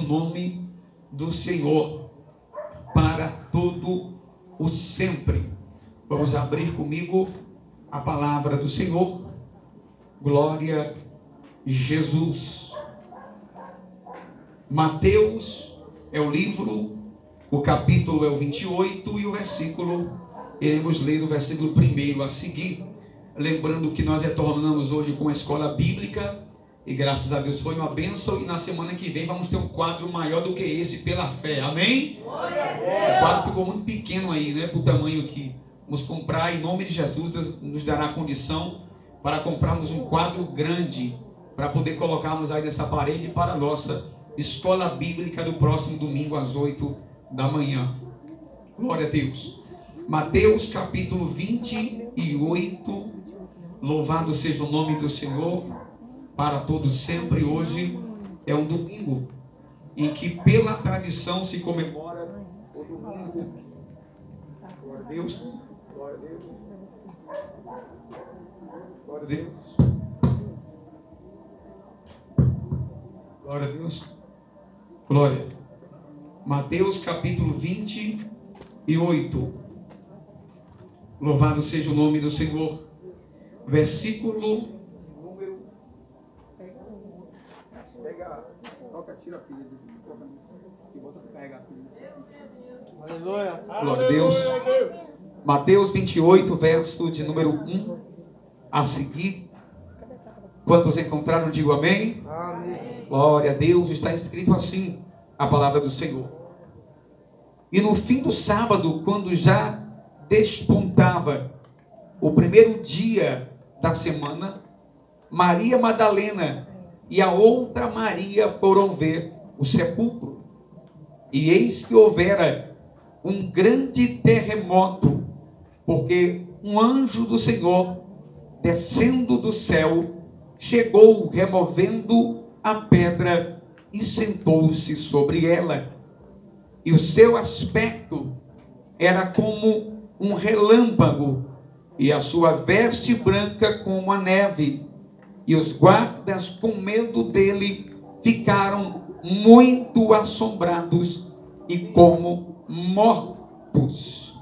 seja o nome do Senhor para todo o sempre. Vamos abrir comigo a palavra do Senhor. Glória a Jesus. Mateus é o livro, o capítulo é o 28 e o versículo, iremos ler o versículo 1 a seguir. Lembrando que nós retornamos hoje com a escola bíblica e graças a Deus foi uma bênção, e na semana que vem vamos ter um quadro maior do que esse pela fé, amém? O quadro ficou muito pequeno aí, né, para o tamanho que vamos comprar. Em nome de Jesus, Deus nos dará condição para comprarmos um quadro grande para poder colocarmos aí nessa parede para a nossa escola bíblica do próximo domingo às 8 da manhã. Glória a Deus. Mateus capítulo 28. Louvado seja o nome do Senhor para todos sempre. Hoje é um domingo em que pela tradição se comemora o domingo. Glória a Deus. Glória a Deus. Glória a Deus. Glória a Deus. Glória. Mateus capítulo 28. Louvado seja o nome do Senhor. Versículo número. Tira a pilha. Aleluia. Glória a Deus. Mateus 28, verso de número 1 a seguir. Quantos encontraram, digo amém. Amém. Glória a Deus. Está escrito assim a palavra do Senhor. E no fim do sábado, quando já despontava o primeiro dia da semana, Maria Madalena e a outra Maria foram ver o sepulcro. E eis que houvera um grande terremoto, porque um anjo do Senhor, descendo do céu, chegou removendo a pedra e sentou-se sobre ela. E o seu aspecto era como um relâmpago, e a sua veste branca como a neve. E os guardas, com medo dele, ficaram muito assombrados e como mortos.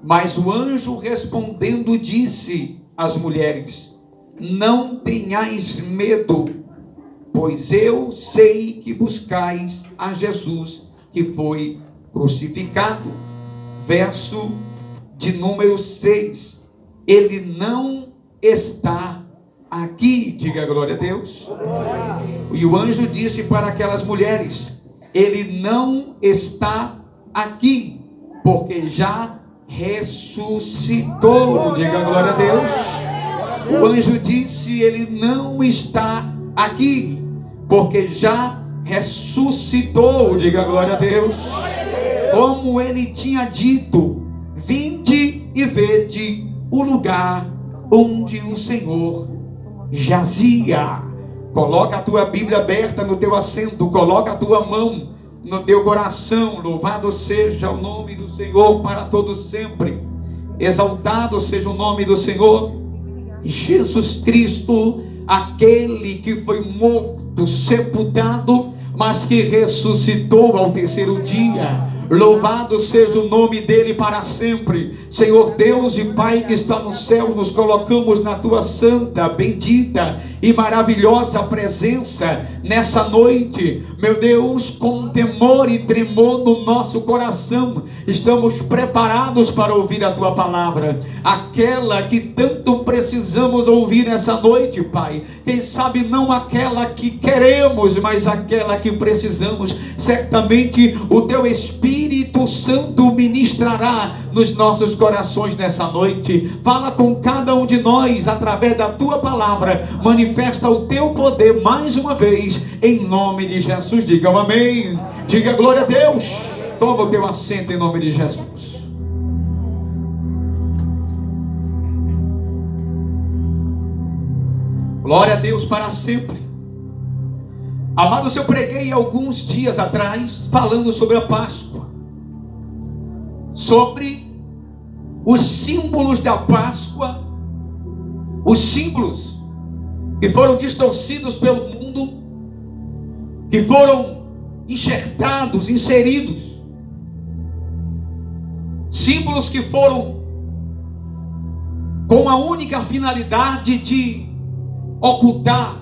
Mas o anjo respondendo disse às mulheres: não tenhais medo, pois eu sei que buscais a Jesus que foi crucificado. Verso de número 6. Ele não está aqui. Diga glória a Deus. E o anjo disse para aquelas mulheres: ele não está aqui, porque já ressuscitou. Diga glória a Deus. O anjo disse: ele não está aqui, porque já ressuscitou. Diga glória a Deus. Como ele tinha dito: vinde e vede o lugar onde o Senhor jazia. Coloca a tua Bíblia aberta no teu assento, coloca a tua mão no teu coração. Louvado seja o nome do Senhor para todos sempre. Exaltado seja o nome do Senhor. Jesus Cristo, aquele que foi morto, sepultado, mas que ressuscitou ao terceiro dia. Louvado seja o nome dele para sempre. Senhor Deus e Pai que está no céu, nos colocamos na tua santa, bendita e maravilhosa presença nessa noite. Meu Deus, com temor e tremor no nosso coração, estamos preparados para ouvir a tua palavra, aquela que tanto precisamos ouvir nessa noite, Pai. Quem sabe não aquela que queremos, mas aquela que precisamos. Certamente o teu Espírito Santo ministrará nos nossos corações nessa noite. Fala com cada um de nós através da tua palavra. Manifesta o teu poder mais uma vez, em nome de Jesus. Diga amém. Diga glória a Deus. Toma o teu assento em nome de Jesus. Glória a Deus para sempre. Amados, eu preguei alguns dias atrás falando sobre a Páscoa, sobre os símbolos da Páscoa, os símbolos que foram distorcidos pelo mundo, que foram enxertados, inseridos. Símbolos que foram com a única finalidade de ocultar,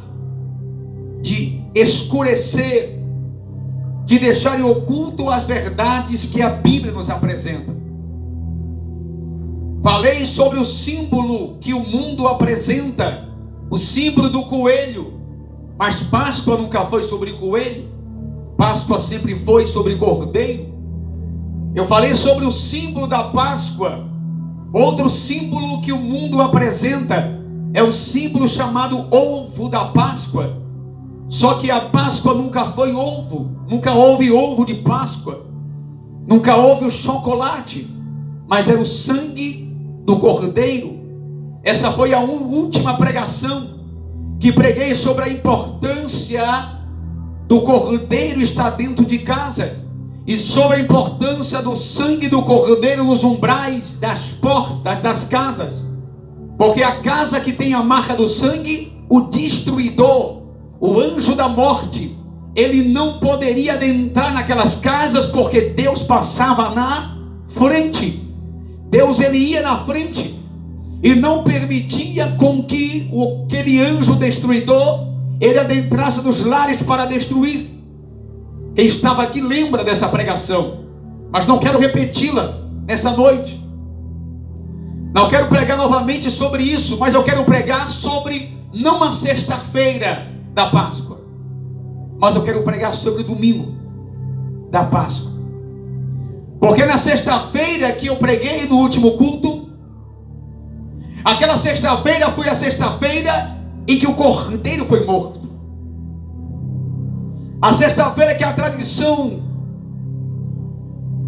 de escurecer, de deixar em oculto as verdades que a Bíblia nos apresenta. Falei sobre o símbolo que o mundo apresenta, o símbolo do coelho, mas Páscoa nunca foi sobre coelho, Páscoa sempre foi sobre cordeiro. Eu falei sobre o símbolo da Páscoa. Outro símbolo que o mundo apresenta é o símbolo chamado ovo da Páscoa. Só que a Páscoa nunca foi ovo, nunca houve ovo de Páscoa, nunca houve o chocolate, mas era o sangue do cordeiro. Essa foi a última pregação que preguei sobre a importância do cordeiro estar dentro de casa e sobre a importância do sangue do cordeiro nos umbrais das portas das casas, porque a casa que tem a marca do sangue, o destruidor, o anjo da morte, ele não poderia adentrar naquelas casas, porque Deus passava na frente. Deus, ele ia na frente e não permitia com que aquele anjo destruidor ele adentrasse nos lares para destruir. Quem estava aqui lembra dessa pregação, mas não quero repeti-la nessa noite. Não quero pregar novamente sobre isso, mas eu quero pregar sobre não a sexta-feira da Páscoa, mas eu quero pregar sobre o domingo da Páscoa. Porque na sexta-feira que eu preguei no último culto, aquela sexta-feira foi a sexta-feira em que o cordeiro foi morto. A sexta-feira que a tradição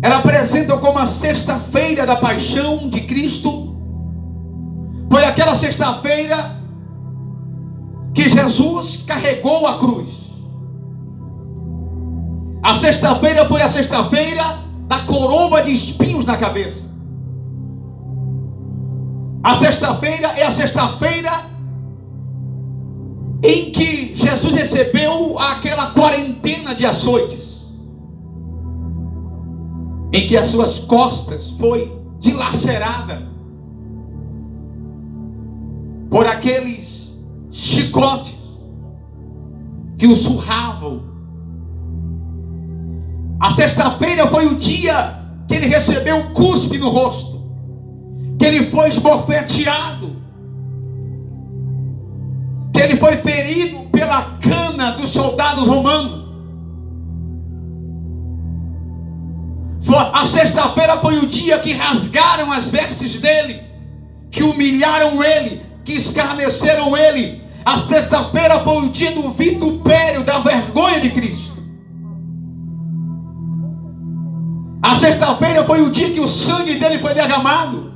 ela apresenta como a sexta-feira da paixão de Cristo, foi aquela sexta-feira que Jesus carregou a cruz. A sexta-feira foi a sexta-feira da coroa de espinhos na cabeça. A sexta-feira é a sexta-feira em que Jesus recebeu aquela quarentena de açoites, em que as suas costas foi dilacerada por aqueles chicotes que o surravam. A sexta-feira foi o dia que ele recebeu um cuspe no rosto, que ele foi esbofeteado, que ele foi ferido pela cana dos soldados romanos. A sexta-feira foi o dia que rasgaram as vestes dele, que humilharam ele, que escarneceram ele. A sexta-feira foi o dia do vitupério, da vergonha de Cristo. A sexta-feira foi o dia que o sangue dele foi derramado,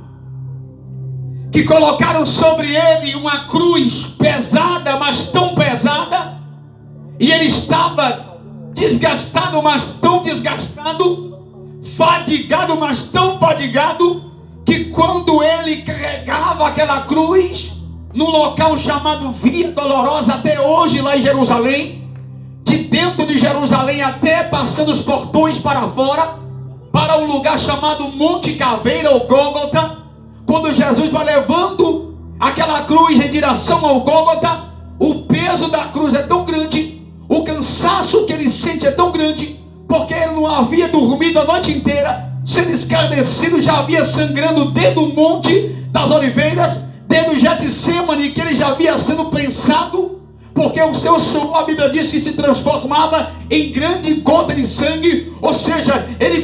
que colocaram sobre ele uma cruz pesada, mas tão pesada, e ele estava desgastado, mas tão desgastado, fadigado, mas tão fadigado, que quando ele carregava aquela cruz no local chamado Via Dolorosa, até hoje lá em Jerusalém, de dentro de Jerusalém até passando os portões para fora, para um lugar chamado Monte Caveira ou Gólgota, quando Jesus vai levando aquela cruz em direção ao Gólgota, o peso da cruz é tão grande, o cansaço que ele sente é tão grande, porque ele não havia dormido a noite inteira, sendo escarnecido, já havia sangrando desde o Monte das Oliveiras, desde o Getsemane, que ele já havia sendo prensado, porque o seu suor, a Bíblia diz que se transformava em grande gota de sangue. Ou seja, ele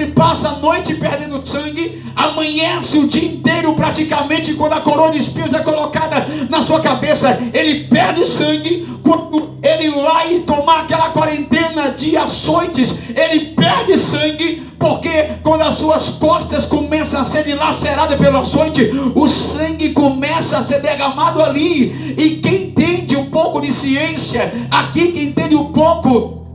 passa a noite perdendo sangue, amanhece o dia inteiro praticamente, quando a coroa de espinhos é colocada na sua cabeça, ele perde sangue. Quando ele vai tomar aquela quarentena de açoites, ele perde sangue, porque quando as suas costas começam a ser dilaceradas pelo açoite, o sangue começa a ser derramado ali. E quem entende um pouco de ciência aqui, quem entende um pouco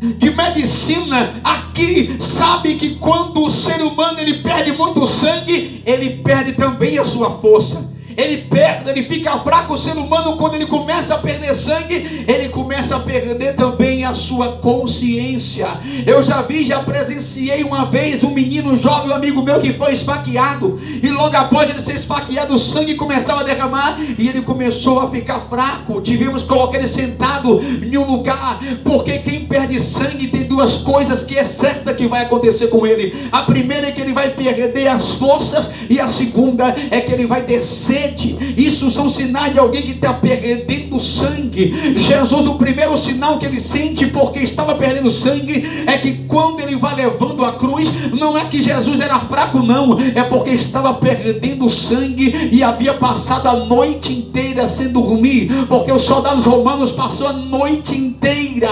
de medicina aqui, sabe que quando o ser humano ele perde muito sangue, ele perde também a sua força, ele fica fraco. O ser humano, quando ele começa a perder sangue, ele começa a perder também a sua consciência. Eu já presenciei uma vez um menino jovem, um amigo meu, que foi esfaqueado, e logo após ele ser esfaqueado, o sangue começava a derramar, e ele começou a ficar fraco. Tivemos que colocar ele sentado em um lugar, porque quem perde sangue tem duas coisas que é certa que vai acontecer com ele. A primeira é que ele vai perder as forças, e a segunda é que ele vai ter sede. Isso são sinais de alguém que está perdendo sangue. Jesus, o primeiro sinal que ele sente porque estava perdendo sangue é que quando ele vai levando a cruz, não é que Jesus era fraco, não, é porque estava perdendo sangue e havia passado a noite inteira sem dormir, porque os soldados romanos passou a noite inteira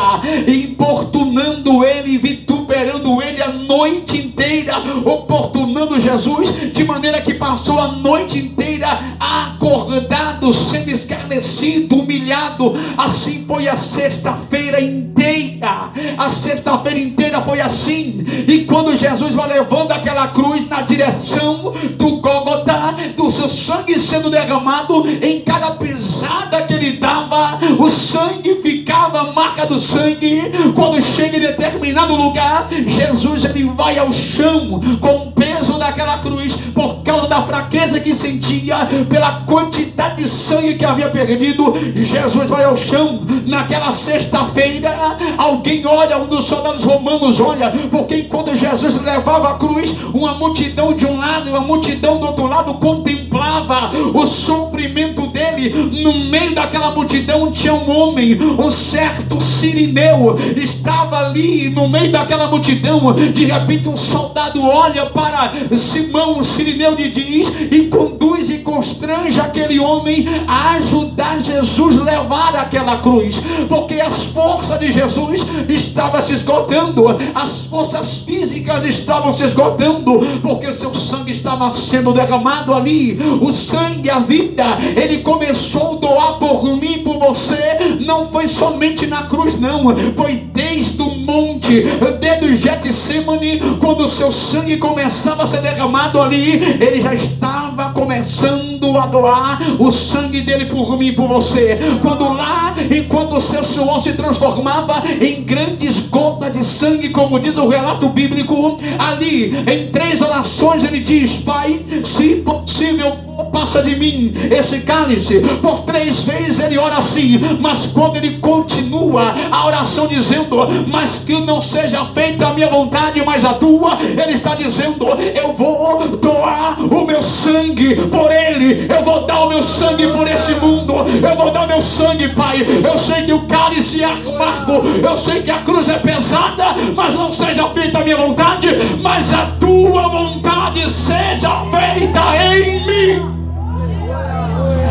importunando ele, vituperando ele a noite inteira, oportunando Jesus, de maneira que passou a noite inteira acordado, sendo escarnecido, humilhado. Assim foi a sexta-feira inteira. A sexta-feira inteira foi assim. E quando Jesus vai levando aquela cruz na direção do Gólgota, do seu sangue sendo derramado, em cada pisada que ele dava, o sangue ficava, a marca do sangue. Quando chega em determinado lugar, Jesus ele vai ao chão com o peso daquela cruz, por causa da fraqueza que sentia, pela quantidade de sangue que havia perdido. Jesus vai ao chão. Naquela sexta-feira, alguém olha, um dos soldados romanos olha, porque enquanto Jesus levava a cruz, uma multidão de um lado e uma multidão do outro lado contemplava o sofrimento dele. No meio daquela multidão tinha um homem, um certo Cirineu, estava ali no meio daquela multidão. De repente um soldado olha para Simão, o Cirineu, e diz, e conduz e constrange aquele homem a ajudar Jesus a levar aquela cruz, porque as forças de Jesus estavam se esgotando, as forças físicas estavam se esgotando, porque o seu sangue estava sendo derramado ali. O sangue, a vida, ele começou a doar por mim, por você. Não foi somente na cruz, não, foi desde o monte, desde o Getsemane, quando o seu sangue começava a ser derramado ali, ele já estava começando a doar o sangue dele por mim e por você. Quando lá, enquanto o seu suor se transformava em grandes gotas de sangue, como diz o relato bíblico, ali em 3 orações ele diz: Pai, se possível, passa de mim esse cálice. Por 3 vezes ele ora assim, mas quando ele continua a oração dizendo, mas que não seja feita a minha vontade, mas a tua, ele está dizendo, eu vou doar o meu sangue por ele, eu vou dar o meu sangue por esse mundo, eu vou dar o meu sangue, Pai. Eu sei que o cálice é amargo, eu sei que a cruz é pesada, mas não seja feita a minha vontade, mas a tua vontade seja feita em mim.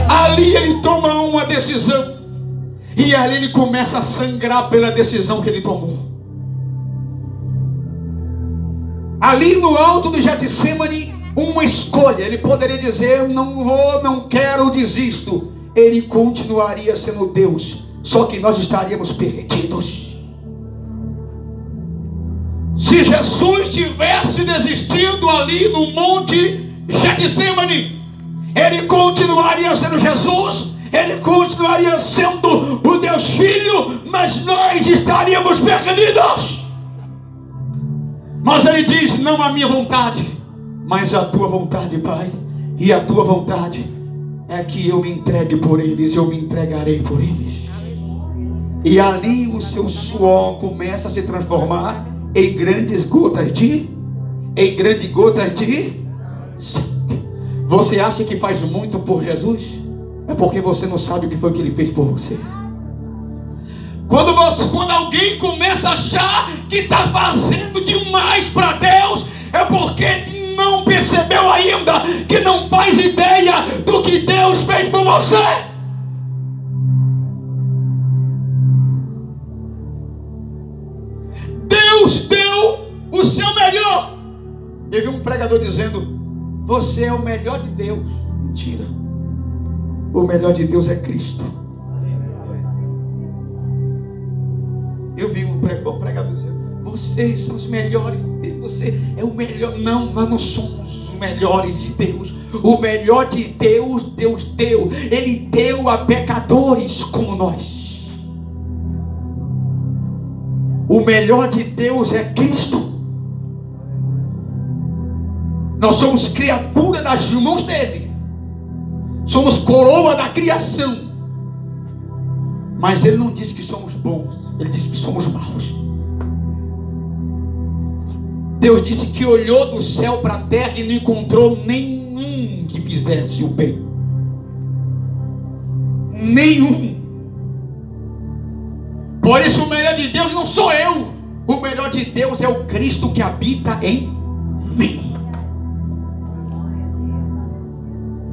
Ali ele toma uma decisão, e ali ele começa a sangrar pela decisão que ele tomou. Ali no alto do Getsemane, uma escolha. Ele poderia dizer, não vou, não quero, desisto. Ele continuaria sendo Deus, só que nós estaríamos perdidos. Se Jesus tivesse desistido ali no monte Getsemane, ele continuaria sendo Jesus, ele continuaria sendo o Deus Filho, mas nós estaríamos perdidos. Mas ele diz, não a minha vontade, mas a tua vontade, Pai. E a tua vontade é que eu me entregue por eles, eu me entregarei por eles. E ali o seu suor começa a se transformar em grandes gotas de Você acha que faz muito por Jesus? É porque você não sabe o que foi que ele fez por você. Quando alguém começa a achar que está fazendo demais para Deus, é porque não percebeu ainda, que não faz ideia do que Deus fez por você. Deus deu o seu melhor. Eu vi um pregador dizendo, você é o melhor de Deus. Mentira. O melhor de Deus é Cristo. Eu vi um pregador dizendo, vocês são os melhores, você é o melhor. Não, nós não somos melhores de Deus. O melhor de Deus, Deus deu. Ele deu a pecadores como nós. O melhor de Deus é Cristo. Nós somos criatura das mãos dele. Somos coroa da criação. Mas ele não disse que somos bons. Ele disse que somos maus. Deus disse que olhou do céu para a terra e não encontrou nenhum que fizesse o bem. Nenhum. Por isso o melhor de Deus não sou eu. O melhor de Deus é o Cristo que habita em mim.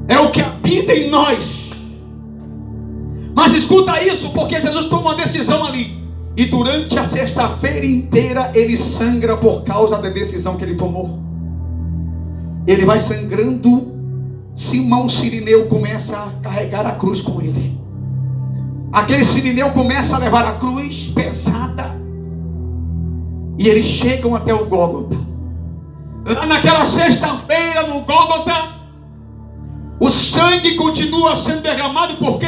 É o que habita em nós. Mas escuta isso, porque Jesus tomou uma decisão ali. E durante a sexta-feira inteira ele sangra por causa da decisão que ele tomou. Ele vai sangrando. Simão Cirineu começa a carregar a cruz com ele. Aquele Cirineu começa a levar a cruz pesada. E eles chegam até o Gólgota. Lá naquela sexta-feira no Gólgota, o sangue continua sendo derramado. Por quê?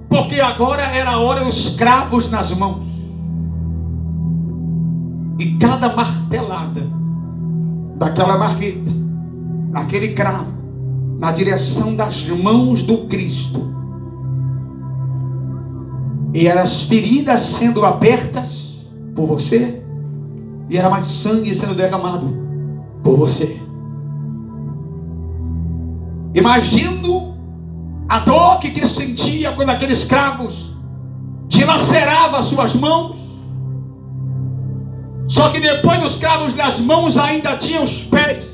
Porque agora era a hora dos cravos nas mãos. E cada martelada daquela marreta, naquele cravo, na direção das mãos do Cristo, e eram as feridas sendo abertas por você, e era mais sangue sendo derramado por você. Imagino a dor que Cristo sentia quando aqueles cravos dilaceravam as suas mãos. Só que depois dos cravos nas mãos ainda tinha os pés.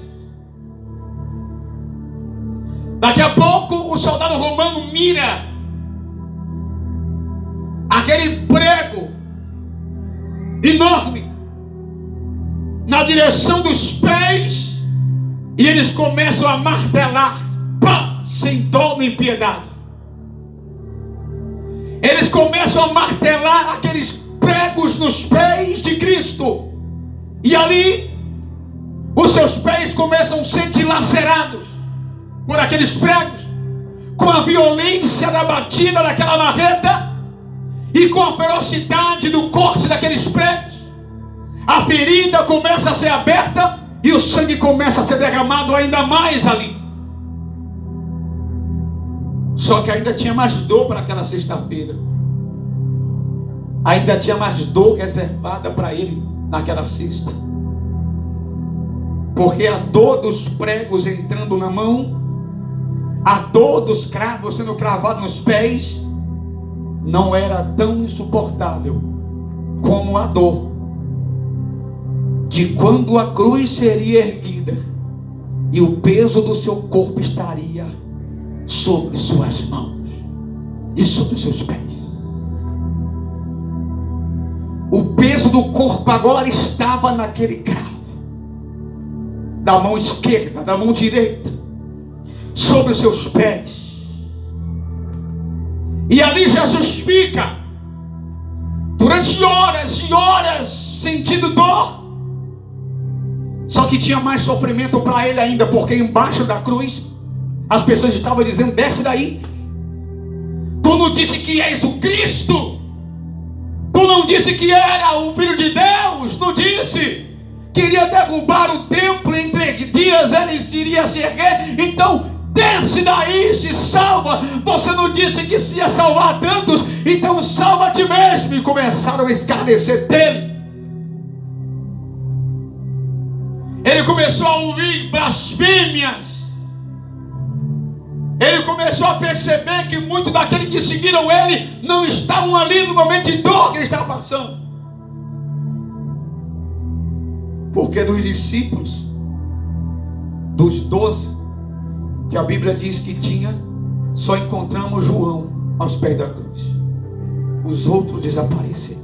Daqui a pouco o soldado romano mira aquele prego enorme na direção dos pés, e eles começam a martelar, pá, sem dó nem piedade. Eles começam a martelar aqueles pregos nos pés de Cristo, e ali os seus pés começam a ser dilacerados por aqueles pregos, com a violência da batida daquela marreta e com a ferocidade do corte daqueles pregos. A ferida começa a ser aberta e o sangue começa a ser derramado ainda mais ali. Só que ainda tinha mais dor para aquela sexta-feira. Ainda tinha mais dor reservada para ele naquela sexta. Porque a dor dos pregos entrando na mão, a dor dos cravos sendo cravados nos pés, não era tão insuportável como a dor de quando a cruz seria erguida e o peso do seu corpo estaria sobre suas mãos e sobre seus pés. O peso do corpo agora estava naquele cravo, da mão esquerda, da mão direita, sobre os seus pés. E ali Jesus fica durante horas e horas sentindo dor. Só que tinha mais sofrimento para ele ainda, porque embaixo da cruz as pessoas estavam dizendo: desce daí, tu não disse que és o Cristo, tu não disse que era o Filho de Deus, não disse que iria derrubar o templo em 3 dias, ele iria se erguer, então desce daí, se salva. Você não disse que se ia salvar tantos, então salva a ti mesmo. E começaram a escarnecer dele. Ele começou a ouvir blasfêmias. Ele começou a perceber que muitos daqueles que seguiram ele não estavam ali no momento de dor que ele estava passando. Porque dos discípulos, dos 12, que a Bíblia diz que tinha, só encontramos João aos pés da cruz. Os outros desapareceram,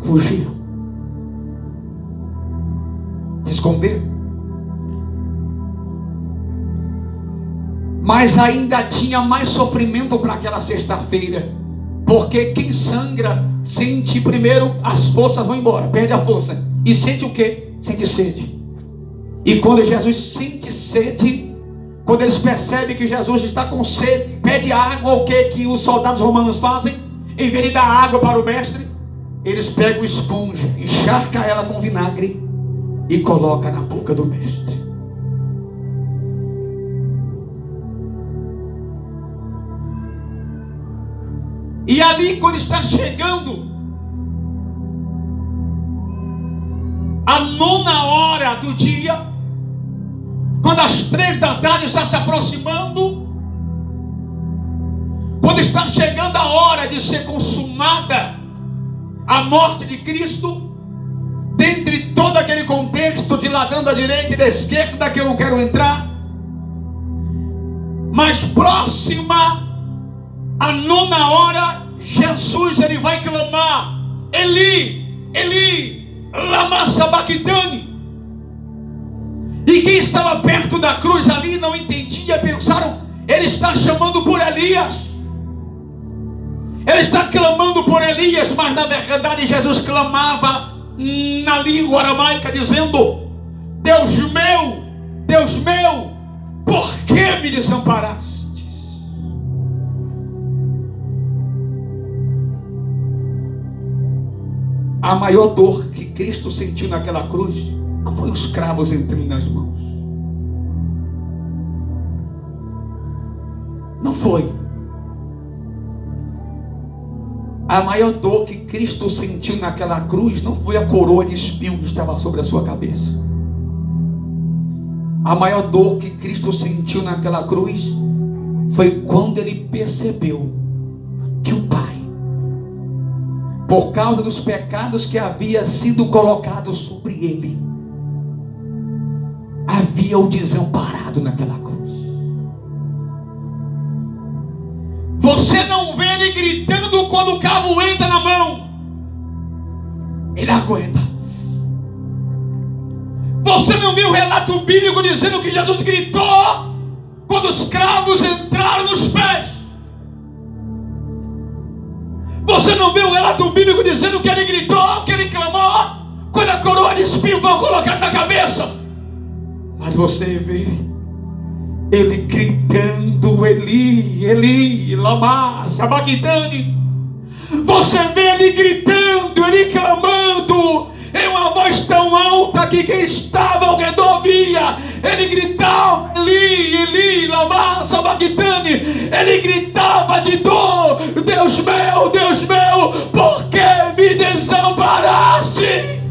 fugiram, se esconderam. Mas ainda tinha mais sofrimento para aquela sexta-feira, porque quem sangra sente primeiro, as forças vão embora, perde a força, e sente o quê? Sente sede. E quando Jesus sente sede, quando eles percebem que Jesus está com sede, pede água, o que os soldados romanos fazem? Em vez de dar água para o mestre, eles pegam esponja, encharcam ela com vinagre e colocam na boca do mestre. E ali, quando está chegando a 9ª do dia, quando às 3 da tarde está se aproximando, quando está chegando a hora de ser consumada a morte de Cristo, dentre todo aquele contexto de ladrão da direita e da esquerda que eu não quero entrar, mas próxima à 9ª hora, Jesus ele vai clamar: Eli, Eli, lama sabachthani. E quem estava perto da cruz ali não entendia, pensaram: ele está chamando por Elias, ele está clamando por Elias. Mas na verdade Jesus clamava na língua aramaica, dizendo: Deus meu, por que me desamparaste? A maior dor que Cristo sentiu naquela cruz não foi os cravos entrando nas mãos. Não foi. A maior dor que Cristo sentiu naquela cruz não foi a coroa de espinho que estava sobre a sua cabeça. A maior dor que Cristo sentiu naquela cruz foi quando ele percebeu que o Pai, por causa dos pecados que havia sido colocados sobre ele, havia o desamparado naquela cruz. Você não vê ele gritando quando o cabo entra na mão. Ele aguenta. Você não vê o relato bíblico dizendo que Jesus gritou quando os cravos entraram nos pés. Você não vê o relato bíblico dizendo que ele gritou, que ele clamou quando a coroa de espinho foi colocada na cabeça. Mas você vê ele gritando: Eli, Eli, lama sabachthani. Você vê ele gritando, ele clamando em uma voz tão alta que quem estava ao redor via. Ele gritava: Eli, Eli, lama sabachthani. Ele gritava de dor: Deus meu, por que me desamparaste?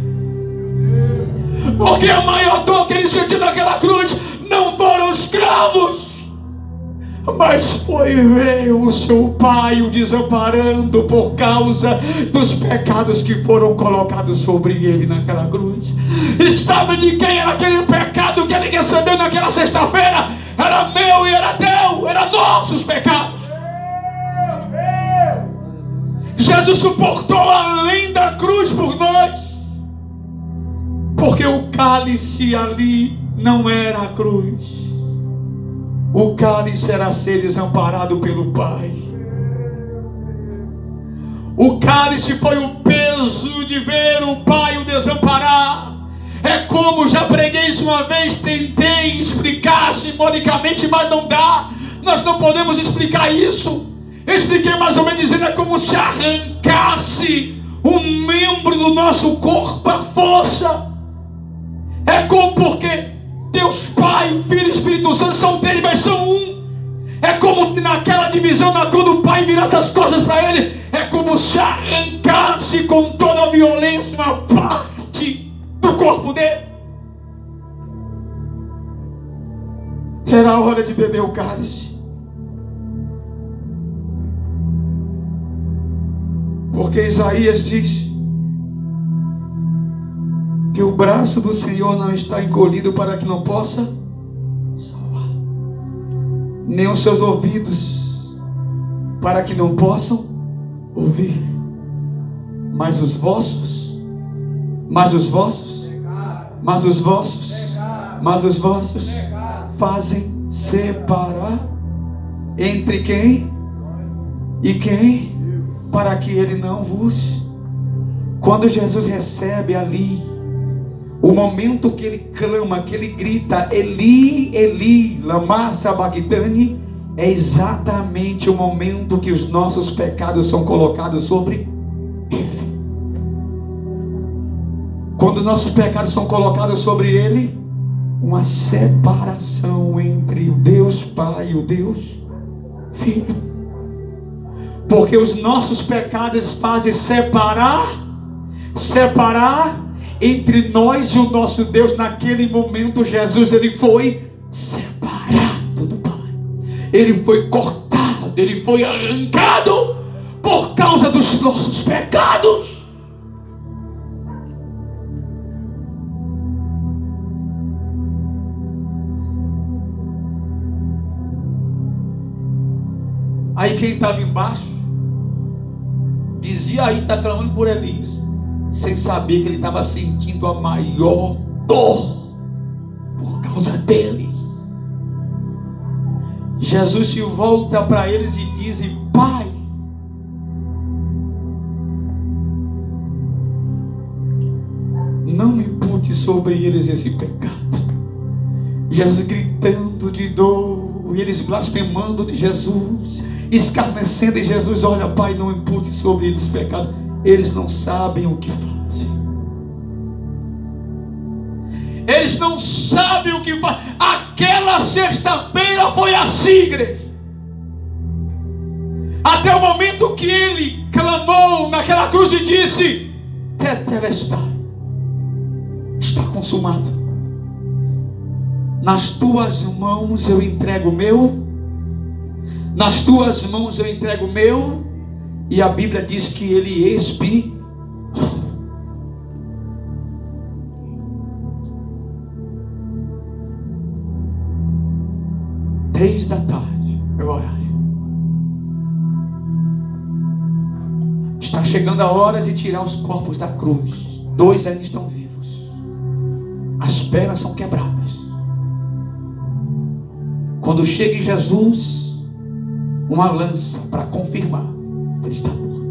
Porque a maior dor que ele sentiu naquela cruz não foram os cravos, mas foi ver o seu Pai o desamparando por causa dos pecados que foram colocados sobre ele naquela cruz. E sabe de quem era aquele pecado que ele recebeu naquela sexta-feira? Era meu e era teu, era nossos pecados. Jesus suportou além da cruz por nós, porque o cálice ali não era a cruz. O cálice era ser desamparado pelo Pai. O cálice foi o peso de ver o Pai o desamparar. É como já preguei isso uma vez, tentei explicar simbolicamente, mas não dá. Nós não podemos explicar isso. Eu expliquei mais ou menos dizendo: é como se arrancasse um membro do nosso corpo, a força. É como porque Deus Pai, Filho e Espírito Santo são três, mas são um. É como se naquela divisão, quando o Pai virasse as costas para ele, é como se arrancasse com toda a violência uma parte do corpo dele. Era a hora de beber o cálice. Porque Isaías diz que o braço do Senhor não está encolhido para que não possa salvar, nem os seus ouvidos para que não possam ouvir, mas os vossos fazem separar entre quem e quem, para que ele não vos. Quando Jesus recebe ali O momento que ele clama, que ele grita, Eli, Eli, lama sabachthani, é exatamente o momento que os nossos pecados são colocados sobre ele. Quando os nossos pecados são colocados sobre ele, uma separação entre o Deus Pai e o Deus Filho. Porque os nossos pecados fazem separar entre nós e o nosso Deus. Naquele momento Jesus, ele foi separado do Pai. Ele foi cortado, ele foi arrancado por causa dos nossos pecados. Aí quem estava embaixo dizia, aí está clamando por Elias, sem saber que ele estava sentindo a maior dor por causa deles. Jesus se volta para eles e diz, Pai, não impute sobre eles esse pecado. Jesus gritando de dor, e eles blasfemando de Jesus, escarnecendo de Jesus. Olha, Pai, não impute sobre eles pecado, eles não sabem o que fazem. Eles não sabem o que fazem. Aquela sexta-feira foi assim, igreja. Até o momento que ele clamou naquela cruz e disse, tetelestai, está consumado. Nas tuas mãos eu entrego o meu. Nas tuas mãos eu entrego o meu. E a Bíblia diz que ele expirou. 3 da tarde é o horário. Está chegando a hora de tirar os corpos da cruz. 2 ainda estão vivos. As pernas são quebradas. Quando chega em Jesus, uma lança para confirmar que ele está morto,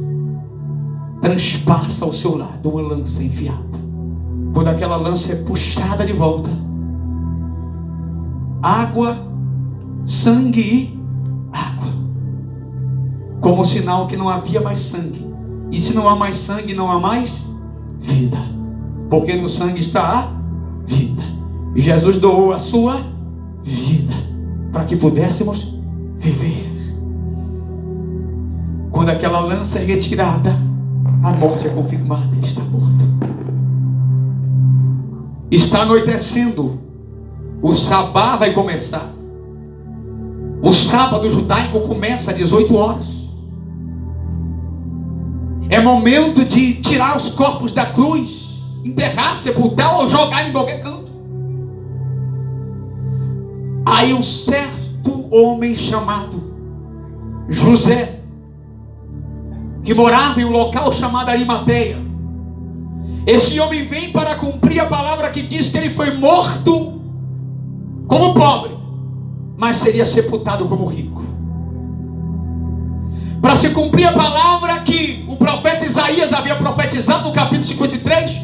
transpassa ao seu lado uma lança enfiada. Quando aquela lança é puxada de volta, água, sangue e água, como sinal que não havia mais sangue. E se não há mais sangue, não há mais vida, porque no sangue está a vida. E Jesus doou a sua vida para que pudéssemos viver. Quando aquela lança é retirada, a morte é confirmada, ele está morto. Está anoitecendo, o sabá vai começar. O sábado judaico começa às 18 horas. É momento de tirar os corpos da cruz, enterrar, sepultar ou jogar em qualquer canto. Aí um certo homem chamado José, que morava em um local chamado Arimateia, esse homem vem para cumprir a palavra que diz que ele foi morto como pobre, mas seria sepultado como rico. Para se cumprir a palavra que o profeta Isaías havia profetizado no capítulo 53,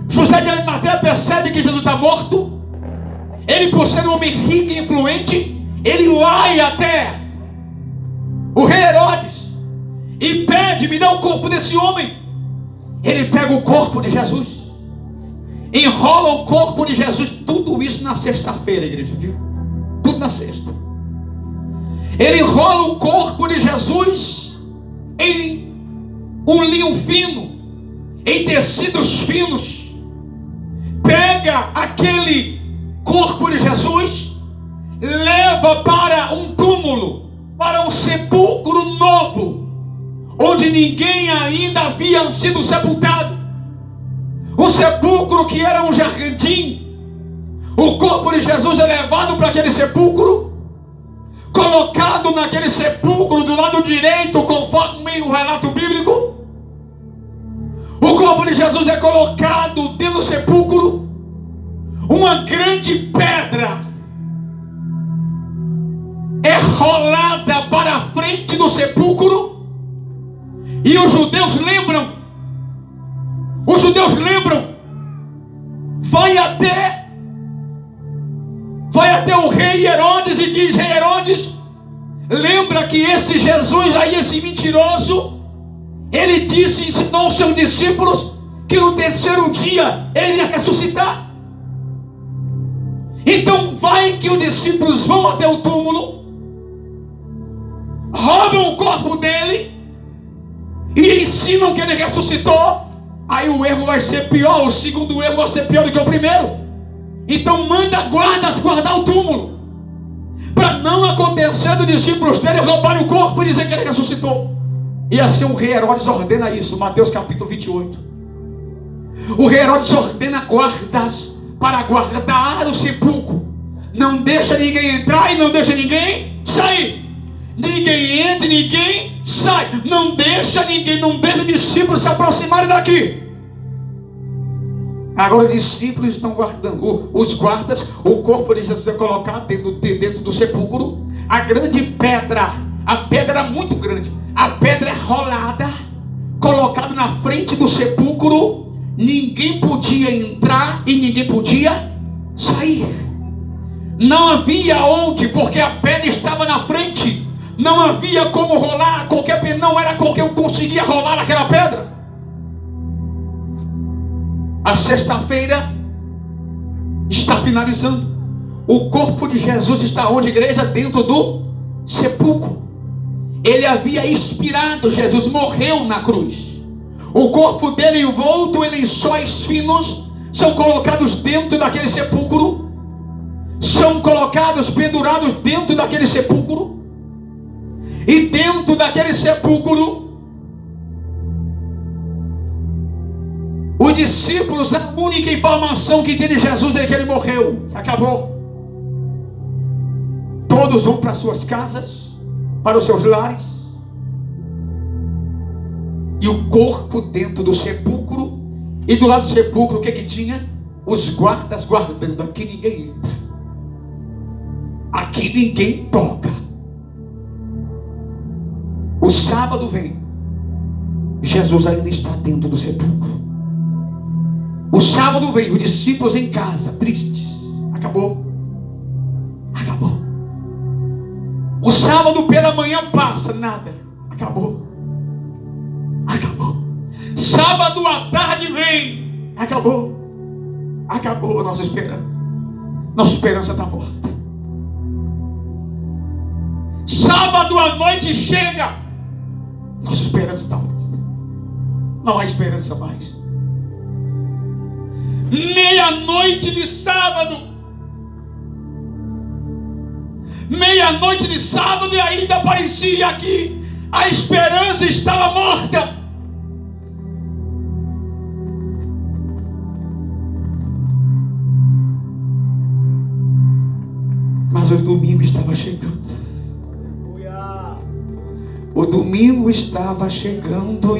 José de Arimateia percebe que Jesus está morto. Ele, por ser um homem rico e influente, ele vai até o rei Herodes e pede, me dá o corpo desse homem. Ele pega o corpo de Jesus, enrola o corpo de Jesus. Tudo isso na sexta-feira, igreja, viu? Tudo na sexta. Ele enrola o corpo de Jesus em um linho fino, em tecidos finos. Pega aquele corpo de Jesus, leva para um túmulo, para um sepulcro novo, onde ninguém ainda havia sido sepultado. Um sepulcro que era um jardim. O corpo de Jesus é levado para aquele sepulcro, colocado naquele sepulcro do lado direito, conforme o relato bíblico. O corpo de Jesus é colocado dentro do sepulcro. Uma grande pedra é rolada para a frente do sepulcro. E os judeus lembram vai até o rei Herodes e diz: rei Herodes, lembra que esse Jesus aí, esse mentiroso, ele disse, ensinou aos seus discípulos que no terceiro dia ele ia ressuscitar. Então vai que os discípulos vão até o túmulo, roubam o corpo dele e ensinam que ele ressuscitou. Aí o erro vai ser pior, o segundo erro vai ser pior do que o primeiro. Então manda guardas guardar o túmulo, para não acontecer dos discípulos dele roubarem o corpo e dizer que ele ressuscitou. E assim o rei Herodes ordena isso, Mateus capítulo 28. O rei Herodes ordena guardas para guardar o sepulcro. Não deixa ninguém entrar e não deixa ninguém sair. Ninguém entra e ninguém sai. Não deixa os discípulos se aproximarem daqui. Agora os discípulos estão guardando, os guardas, o corpo de Jesus é colocado dentro do sepulcro. A grande pedra, a pedra era muito grande, a pedra é rolada, colocada na frente do sepulcro. Ninguém podia entrar e ninguém podia sair. Não havia onde, porque a pedra estava na frente. Não havia como rolar, não era qualquer um conseguia rolar aquela pedra. A sexta-feira está finalizando. O corpo de Jesus está onde, igreja? Dentro do sepulcro. Ele havia expirado, Jesus morreu na cruz. O corpo dele envolto em lençóis finos são colocados dentro daquele sepulcro. São colocados, pendurados dentro daquele sepulcro. E dentro daquele sepulcro, os discípulos, a única informação que tem de Jesus é que ele morreu. Acabou. Todos vão para suas casas, para os seus lares. E o corpo dentro do sepulcro. E do lado do sepulcro, o que tinha? Os guardas guardando. Aqui ninguém entra. Aqui ninguém toca. O sábado vem. Jesus ainda está dentro do sepulcro. O sábado veio, os discípulos em casa, tristes. Acabou. Acabou. O sábado pela manhã passa, nada. Acabou. Acabou. Sábado à tarde vem. Acabou. Acabou a nossa esperança. Nossa esperança está morta. Sábado à noite chega. Nossa esperança está morta. Não há esperança mais. Meia-noite de sábado. Meia-noite de sábado e ainda parecia que a esperança estava morta. Mas o domingo estava chegando. O domingo estava chegando.